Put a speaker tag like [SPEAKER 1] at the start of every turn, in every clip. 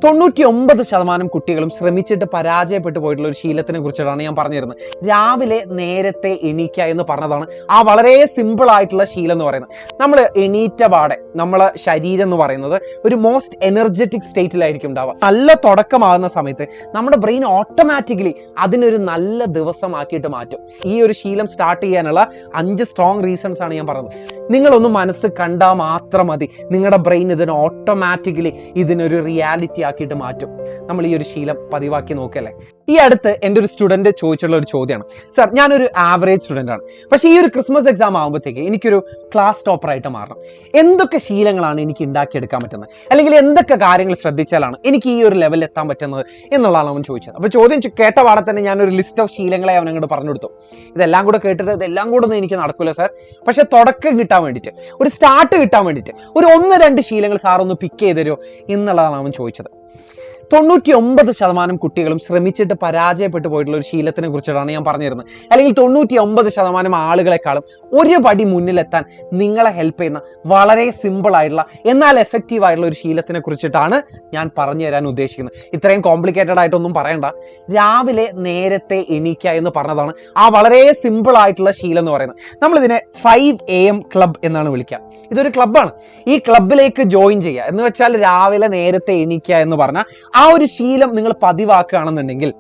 [SPEAKER 1] 99% കുട്ടികളും ശ്രമിച്ചിട്ട് പരാജയപ്പെട്ടു പോയിട്ടുള്ള ഒരു ശീലത്തിനെ കുറിച്ചിട്ടാണ് ഞാൻ പറഞ്ഞിരുന്നത്. രാവിലെ നേരത്തെ എണീക്കുക എന്ന് പറഞ്ഞതാണ് ആ വളരെ സിമ്പിൾ ആയിട്ടുള്ള ശീലം എന്ന് പറയുന്നത്. നമ്മൾ എണീറ്റ പാടെ നമ്മളെ ശരീരം എന്ന് പറയുന്നത് ഒരു മോസ്റ്റ് എനർജറ്റിക് സ്റ്റേറ്റിലായിരിക്കും ഉണ്ടാവുക. നല്ല തുടക്കമാകുന്ന സമയത്ത് നമ്മുടെ ബ്രെയിൻ ഓട്ടോമാറ്റിക്കലി അതിനൊരു നല്ല ദിവസമാക്കിയിട്ട് മാറ്റും. ഈ ഒരു ശീലം സ്റ്റാർട്ട് ചെയ്യാനുള്ള 5 സ്ട്രോങ് റീസൺസ് ആണ് ഞാൻ പറഞ്ഞത്. നിങ്ങളൊന്ന് മനസ്സ് കണ്ടാൽ മാത്രം മതി, നിങ്ങളുടെ ബ്രെയിൻ ഇതിനെ ഓട്ടോമാറ്റിക്കലി ഇതിനൊരു റിയാലിറ്റി ആക്കിയിട്ട് മാറ്റും. നമ്മൾ ഈ ഒരു ശീലം പതിവാക്കി നോക്കല്ലേ. ഈ അടുത്ത് എൻ്റെ ഒരു സ്റ്റുഡൻറ്റ് ചോദിച്ചിട്ടുള്ള ഒരു ചോദ്യമാണ്, സർ ഞാനൊരു ആവറേജ് സ്റ്റുഡൻ്റ് ആണ്, പക്ഷേ ഈ ഒരു ക്രിസ്മസ് എക്സാം ആകുമ്പോഴത്തേക്ക് എനിക്കൊരു ക്ലാസ് ടോപ്പറായിട്ട് മാറണം. എന്തൊക്കെ ശീലങ്ങളാണ് എനിക്ക് ഉണ്ടാക്കിയെടുക്കാൻ പറ്റുന്നത്, അല്ലെങ്കിൽ എന്തൊക്കെ കാര്യങ്ങൾ ശ്രദ്ധിച്ചാലാണ് എനിക്ക് ഈ ഒരു ലെവലിൽ എത്താൻ പറ്റുന്നത് എന്നുള്ളതാണ് അവൻ ചോദിച്ചത്. അപ്പോൾ ചോദ്യം കേട്ട പാടെ തന്നെ ഞാനൊരു ലിസ്റ്റ് ഓഫ് ശീലങ്ങളെ അവൻ അങ്ങോട്ട് പറഞ്ഞു കൊടുത്തു. ഇതെല്ലാം കൂടെ കേട്ടിട്ട് ഇതെല്ലാം കൂടെ ഒന്നും എനിക്ക് നടക്കില്ല സാർ, പക്ഷേ തുടക്കം കിട്ടാൻ വേണ്ടിയിട്ട്, ഒരു സ്റ്റാർട്ട് കിട്ടാൻ വേണ്ടിയിട്ട് ഒരു 1-2 ശീലങ്ങൾ സാർ ഒന്ന് പിക്ക് ചെയ്ത് തരുമോ എന്നുള്ളതാണ് അവൻ ചോദിച്ചത്. 99% കുട്ടികളും ശ്രമിച്ചിട്ട് പരാജയപ്പെട്ടു പോയിട്ടുള്ള ഒരു ശീലത്തിനെ കുറിച്ചിട്ടാണ് ഞാൻ പറഞ്ഞിരുന്നത്. അല്ലെങ്കിൽ 99% ആളുകളെക്കാളും ഒരു പടി മുന്നിലെത്താൻ നിങ്ങളെ ഹെൽപ്പ് ചെയ്യുന്ന വളരെ സിമ്പിൾ ആയിട്ടുള്ള എന്നാൽ എഫക്റ്റീവ് ആയിട്ടുള്ള ഒരു ശീലത്തിനെ കുറിച്ചിട്ടാണ് ഞാൻ പറഞ്ഞു തരാൻ ഉദ്ദേശിക്കുന്നത്. ഇത്രയും കോംപ്ലിക്കേറ്റഡ് ആയിട്ടൊന്നും പറയണ്ട. രാവിലെ നേരത്തെ എണീക്കുക എന്ന് പറഞ്ഞതാണ് ആ വളരെ സിമ്പിൾ ആയിട്ടുള്ള ശീലം എന്ന് പറയുന്നത്. നമ്മളിതിനെ 5 AM ക്ലബ് എന്നാണ് വിളിക്കുക. ഇതൊരു ക്ലബ്ബാണ്. ഈ ക്ലബിലേക്ക് ജോയിൻ ചെയ്യുക എന്ന് വെച്ചാൽ രാവിലെ നേരത്തെ എണീക്കുക എന്ന് പറഞ്ഞാൽ ആ ഒരു ശീലം നിങ്ങൾ പതിവാക്കുകയാണെന്നുണ്ടെങ്കിൽ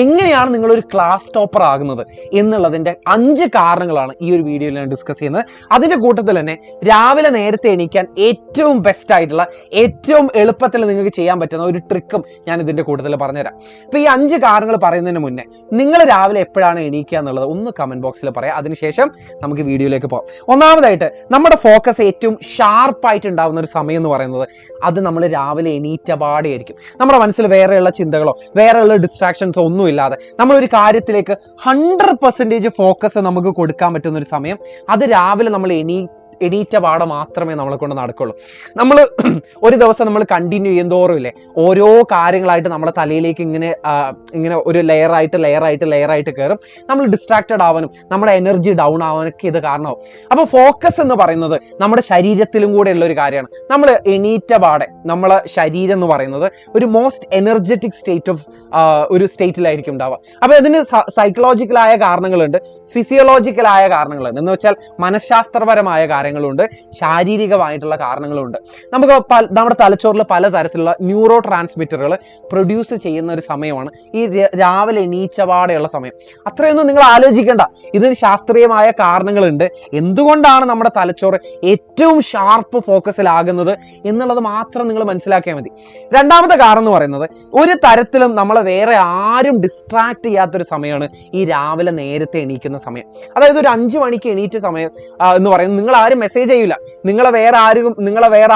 [SPEAKER 1] എങ്ങനെയാണ് നിങ്ങളൊരു ക്ലാസ് ടോപ്പർ ആകുന്നത് എന്നുള്ളതിൻ്റെ 5 കാരണങ്ങളാണ് ഈ ഒരു വീഡിയോയിൽ ഞാൻ ഡിസ്കസ് ചെയ്യുന്നത്. അതിൻ്റെ കൂട്ടത്തിൽ തന്നെ രാവിലെ നേരത്തെ എണീക്കാൻ ഏറ്റവും ബെസ്റ്റ് ആയിട്ടുള്ള, ഏറ്റവും എളുപ്പത്തിൽ നിങ്ങൾക്ക് ചെയ്യാൻ പറ്റുന്ന ഒരു ട്രിക്കും ഞാൻ ഇതിൻ്റെ കൂട്ടത്തിൽ പറഞ്ഞുതരാം. അപ്പോൾ ഈ 5 കാരണങ്ങൾ പറയുന്നതിന് മുന്നേ നിങ്ങൾ രാവിലെ എപ്പോഴാണ് എണീക്കുക എന്നുള്ളത് ഒന്ന് കമൻറ്റ് ബോക്സിൽ പറയാം. അതിനുശേഷം നമുക്ക് വീഡിയോയിലേക്ക് പോകാം. ഒന്നാമതായിട്ട് നമ്മുടെ ഫോക്കസ് ഏറ്റവും ഷാർപ്പായിട്ട് ഉണ്ടാകുന്ന ഒരു സമയം എന്ന് പറയുന്നത് അത് നമ്മൾ രാവിലെ എണീറ്റ പാടെയായിരിക്കും. നമ്മുടെ മനസ്സിൽ വേറെയുള്ള ചിന്തകളോ വേറെയുള്ള ഡിസ്ട്രാക്ഷൻസോ ഒന്നുമില്ലാതെ നമ്മളൊരു കാര്യത്തിലേക്ക് 100% ഫോക്കസ് നമുക്ക് കൊടുക്കാൻ പറ്റുന്ന ഒരു സമയം അത് രാവിലെ നമ്മൾ എണീറ്റ പാടെ മാത്രമേ നമ്മളെ കൊണ്ട് നടക്കുള്ളൂ. നമ്മൾ ഒരു ദിവസം നമ്മൾ കണ്ടിന്യൂ ചെയ്യുന്തോറും ഇല്ലേ ഓരോ കാര്യങ്ങളായിട്ട് നമ്മുടെ തലയിലേക്ക് ഇങ്ങനെ ഒരു ലെയറായിട്ട് കയറും. നമ്മൾ ഡിസ്ട്രാക്റ്റഡ് ആവാനും നമ്മുടെ എനർജി ഡൗൺ ആവാനൊക്കെ ഇത് കാരണമാവും. അപ്പോൾ ഫോക്കസ് എന്ന് പറയുന്നത് നമ്മുടെ ശരീരത്തിലും കൂടെ ഉള്ള ഒരു കാര്യമാണ്. നമ്മൾ എണീറ്റ പാടെ നമ്മളെ ശരീരം എന്ന് പറയുന്നത് ഒരു മോസ്റ്റ് എനർജറ്റിക് ഒരു സ്റ്റേറ്റിലായിരിക്കും ഉണ്ടാവുക. അപ്പോൾ ഇതിന് സൈക്കോളജിക്കലായ കാരണങ്ങളുണ്ട്, ഫിസിയോളജിക്കലായ കാരണങ്ങളുണ്ട്. എന്ന് വെച്ചാൽ മനഃശാസ്ത്രപരമായ കാര്യങ്ങളുണ്ട്, ശാരീരികമായിട്ടുള്ള കാരണങ്ങളുണ്ട്. നമുക്ക് നമ്മുടെ തലച്ചോറിൽ പലതരത്തിലുള്ള ന്യൂറോ ട്രാൻസ്മിറ്ററുകൾ പ്രൊഡ്യൂസ് ചെയ്യുന്ന ഒരു സമയമാണ് ഈ രാവിലെ എണീച്ചപാടെയുള്ള സമയം. അത്രയൊന്നും നിങ്ങൾ ആലോചിക്കേണ്ട. ഇതിന് ശാസ്ത്രീയമായ കാരണങ്ങളുണ്ട്. എന്തുകൊണ്ടാണ് നമ്മുടെ തലച്ചോറ് ഏറ്റവും ഷാർപ്പ് ഫോക്കസിലാകുന്നത് എന്നുള്ളത് മാത്രം നിങ്ങൾ മനസ്സിലാക്കിയാൽ മതി. രണ്ടാമത്തെ കാരണം എന്ന് പറയുന്നത് ഒരു തരത്തിലും നമ്മളെ വേറെ ആരും ഡിസ്ട്രാക്ട് ചെയ്യാത്തൊരു സമയമാണ് ഈ രാവിലെ നേരത്തെ എണീക്കുന്ന സമയം. അതായത് ഒരു 5 മണിക്ക് എണീറ്റ സമയം എന്ന് പറയുന്നത് നിങ്ങൾ ആരും മെസ്സേജ് ചെയ്യില്ല, നിങ്ങളെ വേറെ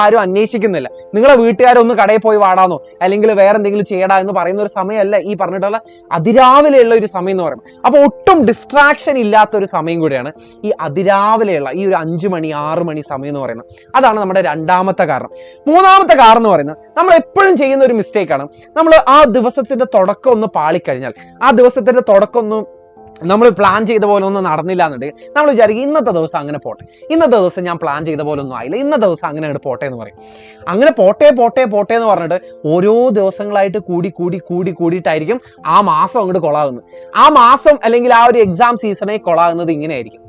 [SPEAKER 1] ആരും അന്വേഷിക്കുന്നില്ല, നിങ്ങളെ വീട്ടുകാരൊന്ന് കടയിൽ പോയി വാടാന്നോ അല്ലെങ്കിൽ വേറെ എന്തെങ്കിലും ചെയ്യടാ എന്ന് പറയുന്ന ഒരു സമയമല്ല ഈ പറഞ്ഞിട്ടുള്ള അതിരാവിലെയുള്ള ഒരു സമയം എന്ന് പറയുന്നത്. അപ്പോൾ ഒട്ടും ഡിസ്ട്രാക്ഷൻ ഇല്ലാത്തൊരു സമയം കൂടിയാണ് ഈ അതിരാവിലെയുള്ള ഈ ഒരു 5 മണി 6 മണി സമയം എന്ന് പറയുന്നത്. അതാണ് നമ്മുടെ രണ്ടാമത്തെ കാരണം. മൂന്നാമത്തെ കാരണം എന്ന് പറയുന്നത് നമ്മൾ എപ്പോഴും ചെയ്യുന്ന ഒരു മിസ്റ്റേക്കാണ്. നമ്മൾ ആ ദിവസത്തിന്റെ തുടക്കം ഒന്ന് പാളിക്കഴിഞ്ഞാൽ, ആ ദിവസത്തിന്റെ തുടക്കം ഒന്ന് നമ്മൾ പ്ലാൻ ചെയ്ത പോലെ ഒന്നും നടന്നില്ല എന്നുണ്ടെങ്കിൽ നമ്മൾ വിചാരിക്കും ഇന്നത്തെ ദിവസം അങ്ങനെ പോട്ടെ, ഇന്നത്തെ ദിവസം ഞാൻ പ്ലാൻ ചെയ്ത പോലെ ഒന്നും ആയില്ല, ഇന്നത്തെ ദിവസം അങ്ങനെ അങ്ങോട്ട് പോട്ടെ എന്ന് പറയും. അങ്ങനെ പോട്ടെ എന്ന് പറഞ്ഞിട്ട് ഓരോ ദിവസങ്ങളായിട്ട് കൂടിയിട്ടായിരിക്കും ആ മാസം അങ്ങോട്ട് കൊളാകുന്നത്. ആ മാസം അല്ലെങ്കിൽ ആ ഒരു എക്സാം സീസണെ കൊളാകുന്നത് ഇങ്ങനെയായിരിക്കും.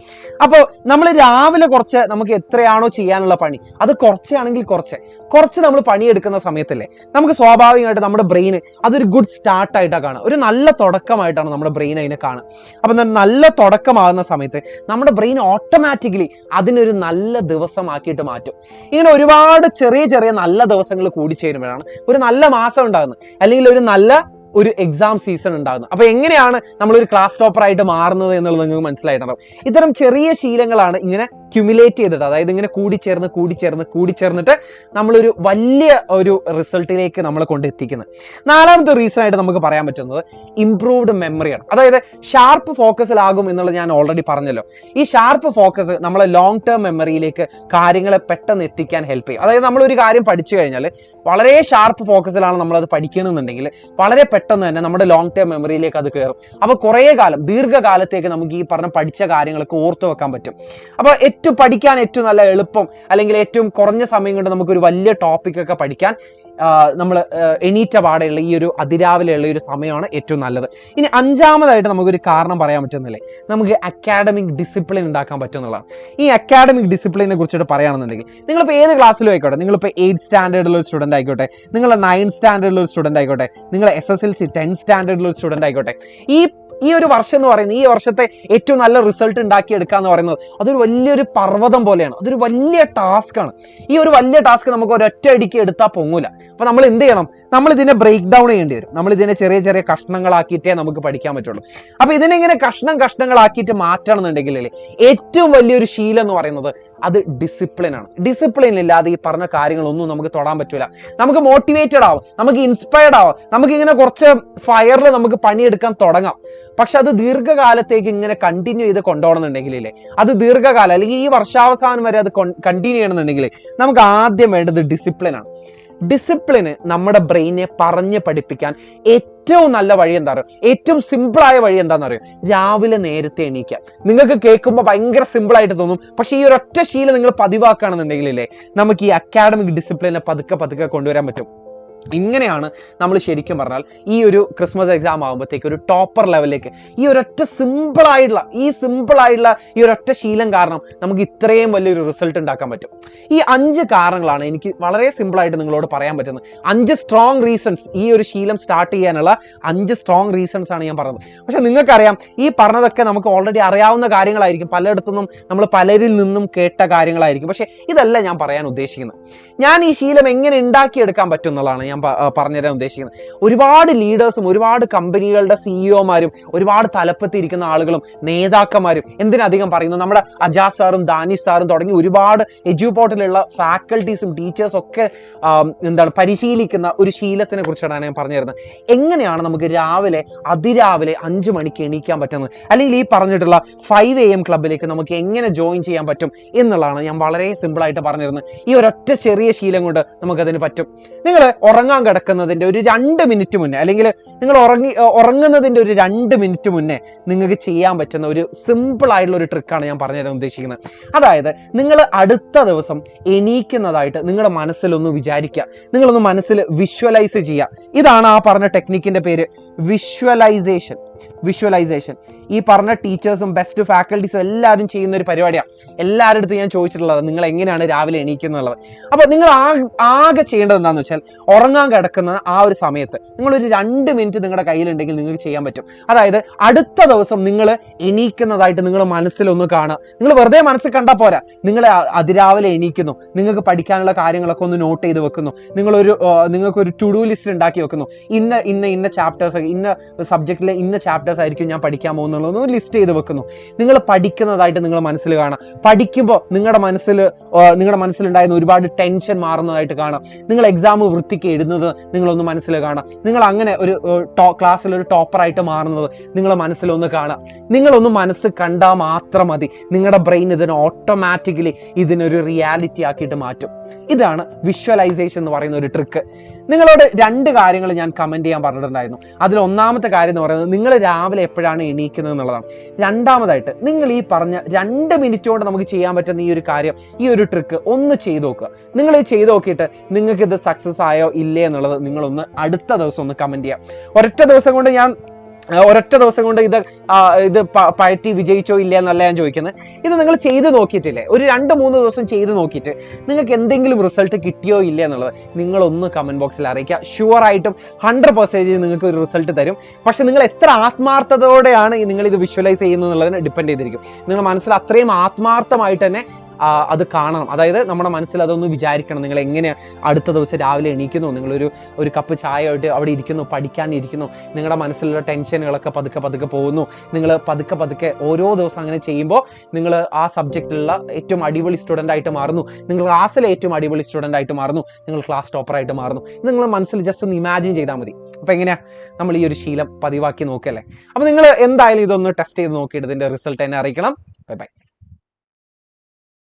[SPEAKER 1] അപ്പോൾ നമ്മൾ രാവിലെ നമുക്ക് എത്രയാണോ ചെയ്യാനുള്ള പണി അത് കുറച്ചാണെങ്കിൽ കുറച്ച് നമ്മൾ പണിയെടുക്കുന്ന സമയത്തല്ലേ നമുക്ക് സ്വാഭാവികമായിട്ട് നമ്മുടെ ബ്രെയിന് അതൊരു ഗുഡ് സ്റ്റാർട്ടായിട്ടാണ് കാണുക, ഒരു നല്ല തുടക്കമായിട്ടാണ് നമ്മുടെ ബ്രെയിൻ അതിനെ കാണുക. അപ്പം നല്ല തുടക്കമാകുന്ന സമയത്ത് നമ്മുടെ ബ്രെയിൻ ഓട്ടോമാറ്റിക്കലി അതിനൊരു നല്ല ദിവസമാക്കിയിട്ട് മാറ്റും. ഇങ്ങനെ ഒരുപാട് ചെറിയ നല്ല ദിവസങ്ങൾ കൂടിച്ചേരുമ്പോഴാണ് ഒരു നല്ല മാസം ഉണ്ടാകുന്നത്, അല്ലെങ്കിൽ ഒരു എക്സാം സീസൺ ഉണ്ടാകുന്നത്. അപ്പോൾ എങ്ങനെയാണ് നമ്മളൊരു ക്ലാസ് ടോപ്പറായിട്ട് മാറുന്നത് എന്നുള്ളത് നിങ്ങൾക്ക് മനസ്സിലായിട്ടുണ്ടാവും. ഇത്തരം ചെറിയ ശീലങ്ങളാണ് ഇങ്ങനെ ക്യുമുലേറ്റ് ചെയ്തിട്ട്, അതായത് ഇങ്ങനെ കൂടിച്ചേർന്നിട്ട് നമ്മളൊരു വലിയ ഒരു റിസൾട്ടിലേക്ക് നമ്മളെ കൊണ്ടെത്തിക്കുന്നത്. നാലാമത്തെ റീസൺ ആയിട്ട് നമുക്ക് പറയാൻ പറ്റുന്നത് ഇംപ്രൂവ്ഡ് മെമ്മറിയാണ്. അതായത് ഷാർപ്പ് ഫോക്കസിലാകും എന്നുള്ളത് ഞാൻ ഓൾറെഡി പറഞ്ഞല്ലോ. ഈ ഷാർപ്പ് ഫോക്കസ് നമ്മളെ ലോങ് ടേം മെമ്മറിയിലേക്ക് കാര്യങ്ങളെ പെട്ടെന്ന് എത്തിക്കാൻ ഹെൽപ്പ് ചെയ്യും. അതായത് നമ്മളൊരു കാര്യം പഠിച്ചു കഴിഞ്ഞാൽ വളരെ ഷാർപ്പ് ഫോക്കസിലാണ് നമ്മളത് പഠിക്കണമെന്നുണ്ടെങ്കിൽ വളരെ പെട്ടെന്ന് തന്നെ നമ്മുടെ ലോങ് ടേം മെമ്മറിയിലേക്ക് അത് കയറും. അപ്പോൾ കുറേ കാലം, ദീർഘകാലത്തേക്ക് നമുക്ക് ഈ പറഞ്ഞ പഠിച്ച കാര്യങ്ങളൊക്കെ ഓർത്തു വെക്കാൻ പറ്റും. അപ്പോൾ പഠിക്കാൻ ഏറ്റവും നല്ല എളുപ്പം അല്ലെങ്കിൽ ഏറ്റവും കുറഞ്ഞ സമയം കൊണ്ട് നമുക്കൊരു വലിയ ടോപ്പിക്കൊക്കെ പഠിക്കാൻ നമ്മൾ എണീറ്റ പാടെയുള്ള ഈ ഒരു അതിരാവിലെയുള്ള ഒരു സമയമാണ് ഏറ്റവും നല്ലത്. ഇനി അഞ്ചാമതായിട്ട് നമുക്കൊരു കാരണം പറയാൻ പറ്റുന്നില്ലേ, നമുക്ക് അക്കാഡമിക് ഡിസിപ്ലിൻ ഉണ്ടാക്കാൻ പറ്റുമെന്നുള്ളതാണ്. ഈ അക്കാഡമിക് ഡിസിപ്ലിനെ കുറിച്ചിട്ട് പറയുകയാണെന്നുണ്ടെങ്കിൽ നിങ്ങളിപ്പോൾ ഏത് ക്ലാസ്സിലും ആയിക്കോട്ടെ, നിങ്ങളിപ്പോൾ 8th സ്റ്റാൻഡേർഡിലുള്ള ഒരു സ്റ്റുഡൻ്റ് ആയിക്കോട്ടെ, നിങ്ങൾ 9th സ്റ്റാൻഡേർഡിലുള്ള ഒരു സ്റ്റുഡൻ്റ് ആയിക്കോട്ടെ, നിങ്ങൾ SSLC 10th സ്റ്റാൻഡേർഡിലുള്ള ഒരു സ്റ്റുഡൻ്റ് ആയിക്കോട്ടെ, ഈ ഒരു വർഷം എന്ന് പറയുന്നത്, ഈ വർഷത്തെ ഏറ്റവും നല്ല റിസൾട്ട് ഉണ്ടാക്കിയെടുക്കുക എന്ന് പറയുന്നത് അതൊരു വലിയൊരു പർവ്വതം പോലെയാണ്. അതൊരു വലിയ ടാസ്ക്കാണ്. ഈ ഒരു വലിയ ടാസ്ക് നമുക്ക് ഒരൊറ്റ അടിക്ക് എടുത്താൽ പൊങ്ങൂല. അപ്പോൾ നമ്മൾ എന്ത് ചെയ്യണം? നമ്മൾ ഇതിനെ ബ്രേക്ക് ഡൗൺ ചെയ്യേണ്ടി വരും. നമ്മൾ ഇതിനെ ചെറിയ ചെറിയ കഷ്ണങ്ങളാക്കിയിട്ടേ നമുക്ക് പഠിക്കാൻ പറ്റുള്ളൂ. അപ്പോൾ ഇതിനെങ്ങനെ കഷ്ണങ്ങളാക്കിയിട്ട് മാറ്റണമെന്നുണ്ടെങ്കിൽ ഏറ്റവും വലിയൊരു ശീലം എന്ന് പറയുന്നത് അത് ഡിസിപ്ലിനാണ്. ഡിസിപ്ലിൻ ഇല്ലാതെ ഈ പറഞ്ഞ കാര്യങ്ങളൊന്നും നമുക്ക് തൊടാൻ പറ്റില്ല. നമുക്ക് മോട്ടിവേറ്റഡ് ആവും, നമുക്ക് ഇൻസ്പയർഡ് ആവാം, നമുക്കിങ്ങനെ കുറച്ച് ഫയറിൽ നമുക്ക് പണിയെടുക്കാൻ തുടങ്ങാം. പക്ഷെ അത് ദീർഘകാലത്തേക്ക് ഇങ്ങനെ കണ്ടിന്യൂ ചെയ്ത് കൊണ്ടുപോകണമെന്നുണ്ടെങ്കിലേ, അത് ദീർഘകാലം അല്ലെങ്കിൽ ഈ വർഷാവസാനം വരെ അത് കണ്ടിന്യൂ ചെയ്യണമെന്നുണ്ടെങ്കിൽ നമുക്ക് ആദ്യം വേണ്ടത് ഡിസിപ്ലിനാണ്. ഡിസിപ്ലിന് നമ്മുടെ ബ്രെയിനെ പറഞ്ഞ് പഠിപ്പിക്കാൻ ഏറ്റവും നല്ല വഴി എന്താ പറയുക, ഏറ്റവും സിമ്പിളായ വഴി എന്താണെന്ന് അറിയോ? രാവിലെ നേരത്തെ എണീക്കുക. നിങ്ങൾക്ക് കേൾക്കുമ്പോൾ ഭയങ്കര സിമ്പിളായിട്ട് തോന്നും, പക്ഷേ ഈ ഒരു ഒറ്റ ശീലം നിങ്ങൾ പതിവാക്കുകയാണെന്നുണ്ടെങ്കിലേ നമുക്ക് ഈ അക്കാഡമിക് ഡിസിപ്ലിനെ പതുക്കെ കൊണ്ടുവരാൻ പറ്റും. ഇങ്ങനെയാണ് നമ്മൾ ശരിക്കും പറഞ്ഞാൽ ഈ ഒരു ക്രിസ്മസ് എക്സാം ആകുമ്പോഴത്തേക്ക് ഒരു ടോപ്പർ ലെവലിലേക്ക് ഈ ഒരൊറ്റ സിമ്പിളായിട്ടുള്ള ഈ ഒരൊറ്റ ശീലം കാരണം നമുക്ക് ഇത്രയും വലിയൊരു റിസൾട്ട് ഉണ്ടാക്കാൻ പറ്റും. ഈ 5 കാരണങ്ങളാണ് എനിക്ക് വളരെ സിമ്പിളായിട്ട് നിങ്ങളോട് പറയാൻ പറ്റുന്നത്. 5 സ്ട്രോങ് റീസൺസ്, ഈ ഒരു ശീലം സ്റ്റാർട്ട് ചെയ്യാനുള്ള 5 സ്ട്രോങ് റീസൺസ് ആണ് ഞാൻ പറഞ്ഞത്. പക്ഷെ നിങ്ങൾക്കറിയാം, ഈ പറഞ്ഞതൊക്കെ നമുക്ക് ഓൾറെഡി അറിയാവുന്ന കാര്യങ്ങളായിരിക്കും, പലയിടത്തുനിന്നും നമ്മൾ പലരിൽ നിന്നും കേട്ട കാര്യങ്ങളായിരിക്കും. പക്ഷെ ഇതല്ല ഞാൻ പറയാൻ ഉദ്ദേശിക്കുന്നത്. ഞാൻ ഈ ശീലം എങ്ങനെ ഉണ്ടാക്കിയെടുക്കാൻ പറ്റും എന്നുള്ളതാണ് ഞാൻ പറഞ്ഞുതരാൻ ഉദ്ദേശിക്കുന്നത്. ഒരുപാട് ലീഡേഴ്സും ഒരുപാട് കമ്പനികളുടെ സിഇഒമാരും ഒരുപാട് തലപ്പത്തിരിക്കുന്ന ആളുകളും നേതാക്കന്മാരും, എന്തിനധികം പറയുന്നു, നമ്മുടെ അജാസ് സാറും ദാനിഷ് സാറും തുടങ്ങി ഒരുപാട് എഡ്യൂപോർട്ടിലുള്ള ഫാക്കൽറ്റീസും ടീച്ചേഴ്സും ഒക്കെ പരിശീലിക്കുന്ന ഒരു ശീലത്തിനെ കുറിച്ചാണ് ഞാൻ പറഞ്ഞു തരുന്നത്. എങ്ങനെയാണ് നമുക്ക് അതിരാവിലെ 5 മണിക്ക് എണീക്കാൻ പറ്റുന്നത്, അല്ലെങ്കിൽ ഈ പറഞ്ഞിട്ടുള്ള 5 AM ക്ലബിലേക്ക് നമുക്ക് എങ്ങനെ ജോയിൻ ചെയ്യാൻ പറ്റും എന്നുള്ളതാണ് ഞാൻ വളരെ സിമ്പിളായിട്ട് പറഞ്ഞു തരുന്നത്. ഈ ഒരൊറ്റ ചെറിയ ശീലം കൊണ്ട് നമുക്കതിന് പറ്റും. നിങ്ങൾ ഉറങ്ങാൻ കിടക്കുന്നതിൻ്റെ ഒരു 2 മിനിറ്റ് മുന്നേ, അല്ലെങ്കിൽ നിങ്ങൾ ഉറങ്ങുന്നതിൻ്റെ ഒരു 2 മിനിറ്റ് മുന്നേ നിങ്ങൾക്ക് ചെയ്യാൻ പറ്റുന്ന ഒരു സിമ്പിൾ ആയിട്ടുള്ള ഒരു ട്രിക്കാണ് ഞാൻ പറഞ്ഞു തരാൻ ഉദ്ദേശിക്കുന്നത്. അതായത് നിങ്ങൾ അടുത്ത ദിവസം എണീക്കുന്നതായിട്ട് നിങ്ങളുടെ മനസ്സിലൊന്ന് വിചാരിക്കുക, നിങ്ങളൊന്ന് മനസ്സിൽ വിഷ്വലൈസ് ചെയ്യുക. ഇതാണ് ആ പറഞ്ഞ ടെക്നിക്കിൻ്റെ പേര്, വിഷ്വലൈസേഷൻ. ഈ പറഞ്ഞ ടീച്ചേഴ്സും ബെസ്റ്റ് ഫാക്കൽറ്റീസും എല്ലാവരും ചെയ്യുന്ന ഒരു പരിപാടിയാണ്. എല്ലാവരുടെ അടുത്തും ഞാൻ ചോദിച്ചിട്ടുള്ളത് നിങ്ങൾ എങ്ങനെയാണ് രാവിലെ എണീക്കുന്നുള്ളത്. അപ്പോൾ നിങ്ങൾ ആകെ ചെയ്യേണ്ടത് എന്താണെന്ന് വെച്ചാൽ, ഉറങ്ങാൻ കിടക്കുന്ന ആ ഒരു സമയത്ത് നിങ്ങളൊരു 2 മിനിറ്റ് നിങ്ങളുടെ കയ്യിലുണ്ടെങ്കിൽ നിങ്ങൾക്ക് ചെയ്യാൻ പറ്റും. അതായത് അടുത്ത ദിവസം നിങ്ങൾ എണീക്കുന്നതായിട്ട് നിങ്ങൾ മനസ്സിലൊന്ന് കാണുക. നിങ്ങൾ വെറുതെ മനസ്സിൽ കണ്ടാൽ പോരാ, നിങ്ങൾ അതിരാവിലെ എണീക്കുന്നു, നിങ്ങൾക്ക് പഠിക്കാനുള്ള കാര്യങ്ങളൊക്കെ ഒന്ന് നോട്ട് ചെയ്ത് വെക്കുന്നു, നിങ്ങൾക്കൊരു ടു ഡു ലിസ്റ്റ് ഉണ്ടാക്കി വെക്കുന്നു. ഇന്ന ചാപ്റ്റേഴ്സ്, ഇന്ന സബ്ജക്റ്റിലെ ഇന്ന ചാപ്റ്റേഴ്സ് ആയിരിക്കും ഞാൻ പഠിക്കാൻ പോകുന്നുള്ളൂ, ലിസ്റ്റ് ചെയ്ത് വെക്കുന്നു. നിങ്ങൾ പഠിക്കുന്നതായിട്ട് നിങ്ങൾ മനസ്സിൽ കാണാം. പഠിക്കുമ്പോൾ നിങ്ങളുടെ മനസ്സിലുണ്ടായിരുന്ന ഒരുപാട് ടെൻഷൻ മാറുന്നതായിട്ട് കാണാം. നിങ്ങൾ എക്സാം വൃത്തിക്ക് എഴുതുന്നത് നിങ്ങളൊന്ന് മനസ്സിൽ കാണാം. നിങ്ങൾ അങ്ങനെ ഒരു ക്ലാസ്സിൽ ഒരു ടോപ്പറായിട്ട് മാറുന്നത് നിങ്ങളെ മനസ്സിലൊന്ന് കാണാം. നിങ്ങളൊന്ന് മനസ്സ് കണ്ടാൽ മാത്രം മതി, നിങ്ങളുടെ ബ്രെയിൻ ഇതിനെ ഓട്ടോമാറ്റിക്കലി ഇതിനൊരു റിയാലിറ്റി ആക്കിയിട്ട് മാറ്റും. ഇതാണ് വിഷ്വലൈസേഷൻ എന്ന് പറയുന്ന ഒരു ട്രിക്ക്. നിങ്ങളോട് 2 കാര്യങ്ങൾ ഞാൻ കമൻറ്റ് ചെയ്യാൻ പറഞ്ഞിട്ടുണ്ടായിരുന്നു. അതിൽ ഒന്നാമത്തെ കാര്യം എന്ന് പറയുന്നത് നിങ്ങൾ രാവിലെ എപ്പോഴാണ് എണീക്കുന്നത് എന്നുള്ളതാണ്. രണ്ടാമതായിട്ട് നിങ്ങൾ ഈ പറഞ്ഞ 2 മിനിറ്റ് കൊണ്ട് നമുക്ക് ചെയ്യാൻ പറ്റുന്ന ഈ ഒരു കാര്യം, ഈ ഒരു ട്രിക്ക് ഒന്ന് ചെയ്ത് നോക്കുക. നിങ്ങൾ ചെയ്ത് നോക്കിയിട്ട് നിങ്ങൾക്ക് ഇത് സക്സസ് ആയോ ഇല്ലേ എന്നുള്ളത് നിങ്ങളൊന്ന് അടുത്ത ദിവസം ഒന്ന് കമൻറ്റ് ചെയ്യാം. ഒരൊറ്റ ദിവസം കൊണ്ട് ഇത് പയറ്റി വിജയിച്ചോ ഇല്ല എന്നല്ല ഞാൻ ചോദിക്കുന്നത്. ഇത് നിങ്ങൾ ചെയ്ത് നോക്കിയിട്ടില്ലേ, ഒരു 2-3 ദിവസം ചെയ്ത് നോക്കിയിട്ട് നിങ്ങൾക്ക് എന്തെങ്കിലും റിസൾട്ട് കിട്ടിയോ ഇല്ല എന്നുള്ളത് നിങ്ങളൊന്ന് കമൻറ്റ് ബോക്സിൽ അറിയിക്കുക. ഷുവറായിട്ടും 100% നിങ്ങൾക്ക് ഒരു റിസൾട്ട് തരും. പക്ഷെ നിങ്ങൾ എത്ര ആത്മാർത്ഥതയോടെയാണ് നിങ്ങളിത് വിഷ്വലൈസ് ചെയ്യുന്നത് എന്നുള്ളതിനെ ഡിപ്പെൻഡ് ചെയ്തിരിക്കും. നിങ്ങളുടെ മനസ്സിൽ അത്രയും ആത്മാർത്ഥമായിട്ട് തന്നെ അത് കാണണം. അതായത് നമ്മുടെ മനസ്സിൽ അതൊന്ന് വിചാരിക്കണം. നിങ്ങൾ എങ്ങനെ അടുത്ത ദിവസം രാവിലെ എണീക്കുന്നു, നിങ്ങളൊരു കപ്പ് ചായ ആയിട്ട് അവിടെ ഇരിക്കുന്നു, പഠിക്കാനിരിക്കുന്നു, നിങ്ങളുടെ മനസ്സിലുള്ള ടെൻഷനുകളൊക്കെ പതുക്കെ പോകുന്നു. നിങ്ങൾ പതുക്കെ ഓരോ ദിവസം അങ്ങനെ ചെയ്യുമ്പോൾ നിങ്ങൾ ആ സബ്ജക്റ്റിലുള്ള ഏറ്റവും അടിപൊളി സ്റ്റുഡൻ്റ് ആയിട്ട് മാറുന്നു, നിങ്ങൾ ക്ലാസ്സിലെ ഏറ്റവും അടിപൊളി സ്റ്റുഡൻ്റ് ആയിട്ട് മാറുന്നു, നിങ്ങൾ ക്ലാസ് ടോപ്പറായിട്ട് മാറുന്നു. ഇത് നിങ്ങൾ മനസ്സിൽ ജസ്റ്റ് ഒന്ന് ഇമാജിൻ ചെയ്താൽ മതി. അപ്പോൾ എങ്ങനെയാ നമ്മൾ ഈ ഒരു ശീലം പതിവാക്കി നോക്കല്ലേ. അപ്പോൾ നിങ്ങൾ എന്തായാലും ഇതൊന്ന് ടെസ്റ്റ് ചെയ്ത് നോക്കിയിട്ട് ഇതിൻ്റെ റിസൾട്ട് എന്നെ അറിയിക്കണം. ബൈ.